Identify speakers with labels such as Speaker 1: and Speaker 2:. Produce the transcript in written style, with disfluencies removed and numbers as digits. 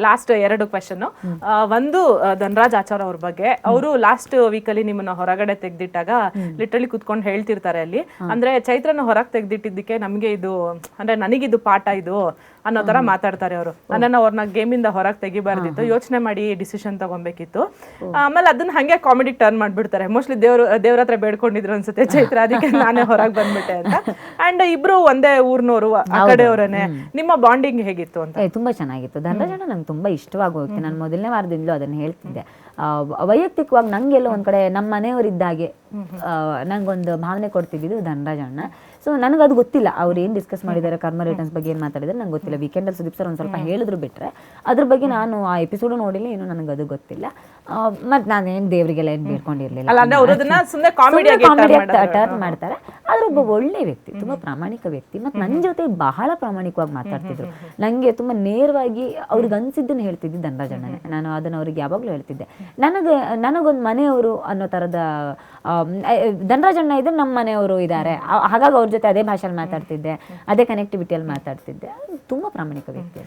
Speaker 1: Last 2 question. ಒಂದು ಧನರಾಜ್ ಆಚಾರ್ ಅವ್ರ ಬಗ್ಗೆ. ಅವರು ಲಾಸ್ಟ್ ವೀಕಲ್ಲಿ ನಿಮ್ಮನ್ನ ಹೊರಗಡೆ ತೆಗ್ದಿಟ್ಟಾಗ ಲಿಟ್ರಲಿ ಕುತ್ಕೊಂಡು ಹೇಳ್ತಿರ್ತಾರೆ ಅಲ್ಲಿ, ಅಂದ್ರೆ ಚೈತ್ರನ ಹೊರಗೆ ತೆಗ್ದಿಟ್ಟಿದ್ದಕ್ಕೆ ನಮ್ಗೆ ಇದು ಅಂದ್ರೆ ನನಗಿದು ಪಾಠ ಇದು ಅನ್ನೋ ತರ ಮಾತಾಡ್ತಾರೆ ಅವರು. ಅವ್ರನ್ನ ಗೇಮಿಂದ ಹೊರಗೆ ತೆಗಿಬಾರ್ದಿತ್ತು, ಯೋಚನೆ ಮಾಡಿ ಡಿಸಿಷನ್ ತಗೊಬೇಕಿತ್ತು. ಆಮೇಲೆ ಅದನ್ನ ಹಂಗೆ ಕಾಮಿಡಿ ಟರ್ನ್ ಮಾಡ್ಬಿಡ್ತಾರೆ. ಮೋಸ್ಟ್ಲಿ ದೇವ್ರ ಹತ್ರ ಬೇಡ್ಕೊಂಡಿದ್ರು ಅನ್ಸುತ್ತೆ ಚೈತ್ರ, ಅದಕ್ಕೆ ನಾನೇ ಹೊರಗೆ ಬಂದ್ಬಿಟ್ಟೆ ಅಂತ. ಅಂಡ್ ಇಬ್ರು ಒಂದೇ ಊರ್ನೋರು, ಆ ಕಡೆಯವರೇ. ನಿಮ್ಮ ಬಾಂಡಿಂಗ್ ಹೇಗಿತ್ತು ಅಂತ?
Speaker 2: ತುಂಬಾ ಚೆನ್ನಾಗಿತ್ತು. ಧನರಾಜಣ್ಣ ನಂಗೆ ತುಂಬಾ ಇಷ್ಟವಾಗಿ ಹೋಗ್ತೀನಿ. ನಾನು ಮೊದಲನೇ ವಾರದಿಂದಲೂ ಅದನ್ನ ಹೇಳ್ತಿದ್ದೆ. ವೈಯಕ್ತಿಕವಾಗಿ ನಂಗೆಲ್ಲ ಒಂದ್ ಕಡೆ ನಮ್ಮ ಮನೆಯವರಿದ್ದಾಗೆ ನಂಗೊಂದು ಭಾವನೆ ಕೊಡ್ತಿದ್ದು ಧನರಾಜಣ್ಣ. ಸೊ ನನಗದು ಗೊತ್ತಿಲ್ಲ ಅವ್ರು ಏನು ಡಿಸ್ಕಸ್ ಮಾಡಿದ್ದಾರೆ, ಕರ್ಮ ರಿಟರ್ನ್ಸ್ ಬಗ್ಗೆ ಏನು ಮಾತಾಡಿದ್ರೆ ನಂಗೆ ಗೊತ್ತಿಲ್ಲ. ವೀಕೆಂಡಲ್ಲಿ ಸುದೀಪ್ ಸರ್ ಒಂದು ಸ್ವಲ್ಪ ಹೇಳಿದ್ರು ಬಿಟ್ಟರೆ ಅದ್ರ ಬಗ್ಗೆ ನಾನು ಆ ಎಪಿಸೋಡು ನೋಡಿಲ್ಲ, ಏನು ನನಗದು ಗೊತ್ತಿಲ್ಲ. ಮತ್ತು ನಾನೇನು ದೇವರಿಗೆಲ್ಲ ಏನು ಬೇಡ್ಕೊಂಡಿರಲಿಲ್ಲ. ಟರ್ನ್ ಮಾಡ್ತಾರೆ. ಆದ್ರೆ ಒಬ್ಬ ಒಳ್ಳೆ ವ್ಯಕ್ತಿ, ತುಂಬ ಪ್ರಾಮಾಣಿಕ ವ್ಯಕ್ತಿ, ಮತ್ತು ನನ್ನ ಜೊತೆ ಬಹಳ ಪ್ರಾಮಾಣಿಕವಾಗಿ ಮಾತಾಡ್ತಿದ್ರು. ನನಗೆ ತುಂಬ ನೇರವಾಗಿ ಅವ್ರಿಗೆ ಅನಿಸಿದ್ದನ್ನು ಹೇಳ್ತಿದ್ದೆ ಧನರಾಜಣ್ಣನೇ. ನಾನು ಅದನ್ನು ಅವ್ರಿಗೆ ಯಾವಾಗಲೂ ಹೇಳ್ತಿದ್ದೆ. ನನಗೊಂದು ಮನೆಯವರು ಅನ್ನೋ ಥರದ ಧನರಾಜಣ್ಣ ಇದ್ರೆ ನಮ್ಮ ಮನೆಯವರು ಇದ್ದಾರೆ, ಹಾಗಾಗಿ ಅವ್ರ ಜೊತೆ ಅದೇ ಭಾಷೆಯಲ್ಲಿ ಮಾತಾಡ್ತಿದ್ದೆ, ಅದೇ ಕನೆಕ್ಟಿವಿಟಿಯಲ್ಲಿ ಮಾತಾಡ್ತಿದ್ದೆ. ತುಂಬ ಪ್ರಾಮಾಣಿಕ ವ್ಯಕ್ತಿ.